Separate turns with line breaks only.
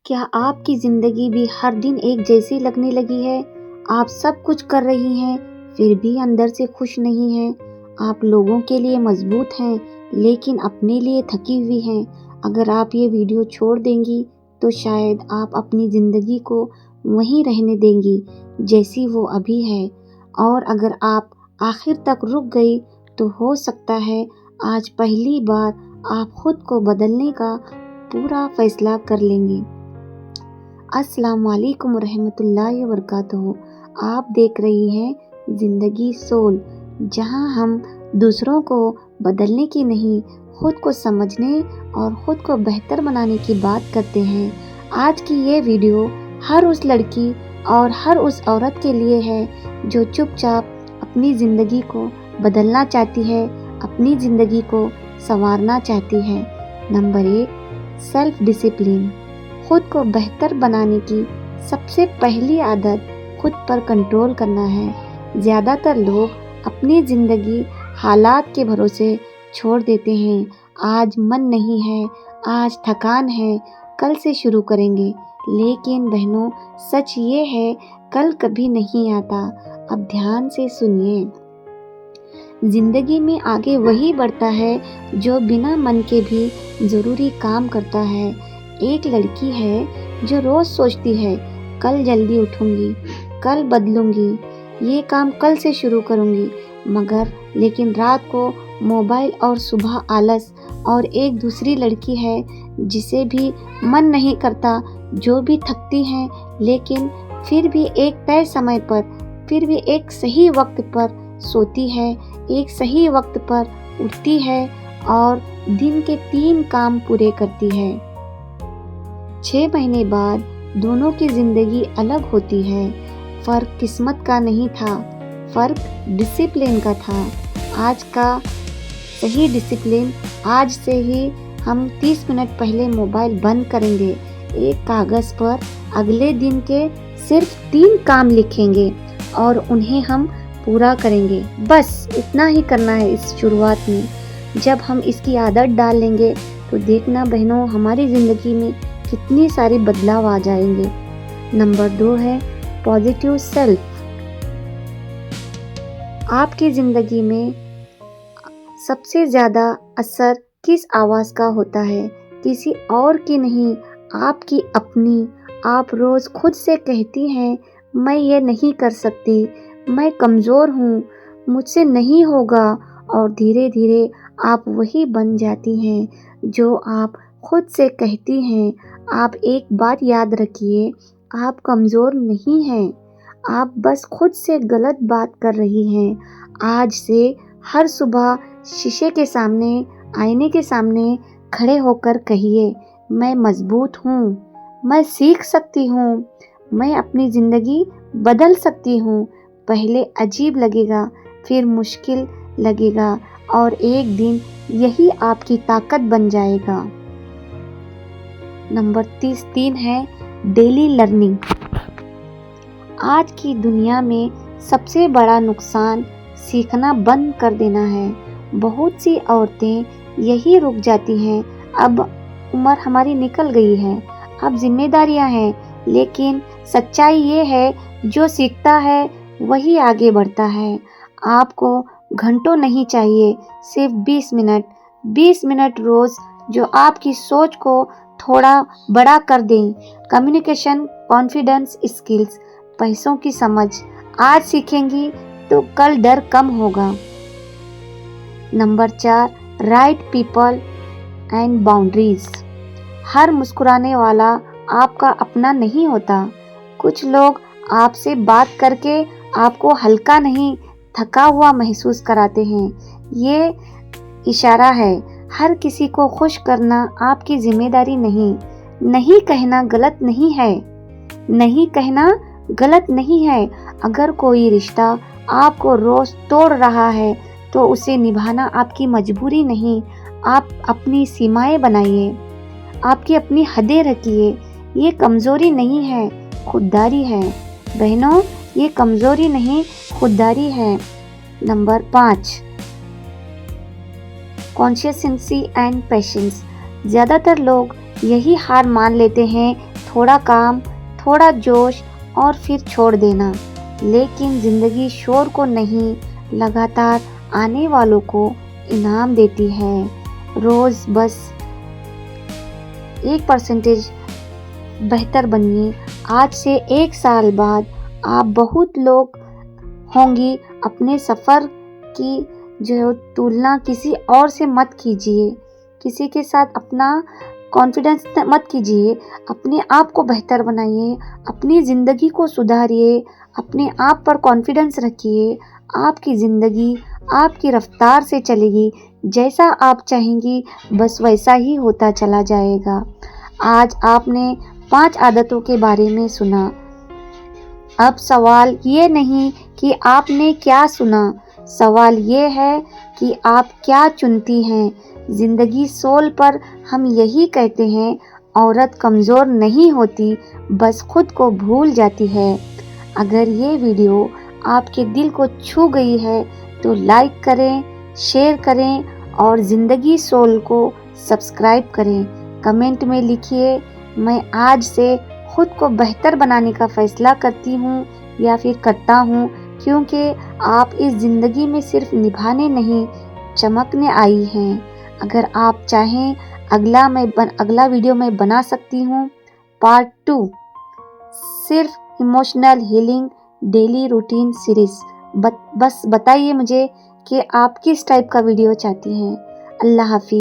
क्या आपकी जिंदगी भी हर दिन एक जैसी लगने लगी है? आप सब कुछ कर रही हैं, फिर भी अंदर से खुश नहीं हैं। आप लोगों के लिए मजबूत हैं, लेकिन अपने लिए थकी हुई हैं। अगर आप ये वीडियो छोड़ देंगी, तो शायद आप अपनी जिंदगी को वहीं रहने देंगी, जैसी वो अभी है। और अगर आप आखिर तक रुक गई, तो हो सकता है आज पहली बार आप खुद को बदलने का पूरा फैसला कर लेंगी। अस्सलाम वालेकुम रहमतुल्लाहि व बरकातहू। आप देख रही हैं ज़िंदगी सोल, जहां हम दूसरों को बदलने की नहीं, खुद को समझने और खुद को बेहतर बनाने की बात करते हैं। आज की ये वीडियो हर उस लड़की और हर उस औरत के लिए है जो चुपचाप अपनी ज़िंदगी को बदलना चाहती है, अपनी ज़िंदगी को संवारना चाहती है। Number 1, self discipline. खुद को बेहतर बनाने की सबसे पहली आदत खुद पर कंट्रोल करना है। ज़्यादातर लोग अपनी ज़िंदगी हालात के भरोसे छोड़ देते हैं। आज मन नहीं है, आज थकान है, कल से शुरू करेंगे। लेकिन बहनों, सच ये है, कल कभी नहीं आता। अब ध्यान से सुनिए। ज़िंदगी में आगे वही बढ़ता है जो बिना मन के भी ज़रूरी काम करता है। एक लड़की है जो रोज़ सोचती है, कल जल्दी उठूंगी, कल बदलूंगी, ये काम कल से शुरू करूंगी, लेकिन रात को मोबाइल और सुबह आलस। और एक दूसरी लड़की है जिसे भी मन नहीं करता, जो भी थकती है, लेकिन फिर भी एक तय समय पर, फिर भी एक सही वक्त पर सोती है, एक सही वक्त पर उठती है और दिन के 3 काम पूरे करती है। 6 महीने बाद दोनों की जिंदगी अलग होती है। फर्क किस्मत का नहीं था, फर्क डिसिप्लिन का था। आज का सही डिसिप्लिन, आज से ही हम 30 मिनट पहले मोबाइल बंद करेंगे। एक कागज़ पर अगले दिन के सिर्फ 3 काम लिखेंगे और उन्हें हम पूरा करेंगे। बस इतना ही करना है इस शुरुआत में। जब हम इसकी आदत डाल लेंगे, तो देखना बहनों, हमारी ज़िंदगी में कितनी सारी बदलाव आ जाएंगे। नंबर 2 है पॉजिटिव सेल्फ। आपकी ज़िंदगी में सबसे ज़्यादा असर किस आवाज़ का होता है? किसी और की नहीं, आपकी अपनी। आप रोज़ खुद से कहती हैं, मैं ये नहीं कर सकती, मैं कमज़ोर हूँ, मुझसे नहीं होगा। और धीरे धीरे आप वही बन जाती हैं जो आप खुद से कहती हैं। आप एक बात याद रखिए, आप कमज़ोर नहीं हैं, आप बस खुद से गलत बात कर रही हैं। आज से हर सुबह शीशे के सामने, आईने के सामने खड़े होकर कहिए, मैं मज़बूत हूँ, मैं सीख सकती हूँ, मैं अपनी ज़िंदगी बदल सकती हूँ। पहले अजीब लगेगा, फिर मुश्किल लगेगा, और एक दिन यही आपकी ताकत बन जाएगा। नंबर 3 है डेली लर्निंग। आज की दुनिया में सबसे बड़ा नुकसान सीखना बंद कर देना है। बहुत सी औरतें यही रुक जाती हैं, अब उम्र हमारी निकल गई है, अब जिम्मेदारियां हैं। लेकिन सच्चाई ये है, जो सीखता है वही आगे बढ़ता है। आपको घंटों नहीं चाहिए, सिर्फ 20 मिनट रोज़, जो आपकी सोच को थोड़ा बड़ा कर दें। कम्युनिकेशन, कॉन्फिडेंस, स्किल्स, पैसों की समझ आज सीखेंगी तो कल डर कम होगा। Number 4, right people and boundaries. हर मुस्कुराने वाला आपका अपना नहीं होता। कुछ लोग आपसे बात करके आपको हल्का नहीं, थका हुआ महसूस कराते हैं। ये इशारा है। हर किसी को खुश करना आपकी जिम्मेदारी नहीं। नहीं कहना गलत नहीं है, नहीं कहना गलत नहीं है। अगर कोई रिश्ता आपको रोज तोड़ रहा है, तो उसे निभाना आपकी मजबूरी नहीं। आप अपनी सीमाएं बनाइए, आपकी अपनी हदें रखिए। ये कमजोरी नहीं है, खुददारी है बहनों, ये कमजोरी नहीं, खुददारी है। Number 5, consistency and patience. ज़्यादातर लोग यही हार मान लेते हैं, थोड़ा काम, थोड़ा जोश और फिर छोड़ देना। लेकिन जिंदगी शोर को नहीं, लगातार आने वालों को इनाम देती है। रोज बस 1% बेहतर बनिए। आज से 1 साल बाद आप बहुत लोग होंगी। अपने सफर की जो तुलना किसी और से मत कीजिए, किसी के साथ अपना कॉन्फिडेंस मत कीजिए। अपने आप को बेहतर बनाइए, अपनी ज़िंदगी को सुधारिए, अपने आप पर कॉन्फिडेंस रखिए। आपकी ज़िंदगी आपकी रफ्तार से चलेगी, जैसा आप चाहेंगी बस वैसा ही होता चला जाएगा। आज आपने 5 आदतों के बारे में सुना। अब सवाल ये नहीं कि आपने क्या सुना, सवाल ये है कि आप क्या चुनती हैं। जिंदगी सोल पर हम यही कहते हैं, औरत कमज़ोर नहीं होती, बस खुद को भूल जाती है। अगर ये वीडियो आपके दिल को छू गई है तो लाइक करें, शेयर करें और ज़िंदगी सोल को सब्सक्राइब करें। कमेंट में लिखिए, मैं आज से खुद को बेहतर बनाने का फैसला करती हूँ या फिर करता हूँ, क्योंकि आप इस ज़िंदगी में सिर्फ निभाने नहीं, चमकने आई हैं। अगर आप चाहें अगला वीडियो मैं बना सकती हूँ, पार्ट 2, सिर्फ emotional healing daily routine series. बस बताइए मुझे कि आप किस टाइप का वीडियो चाहती हैं। अल्लाह हाफिज़।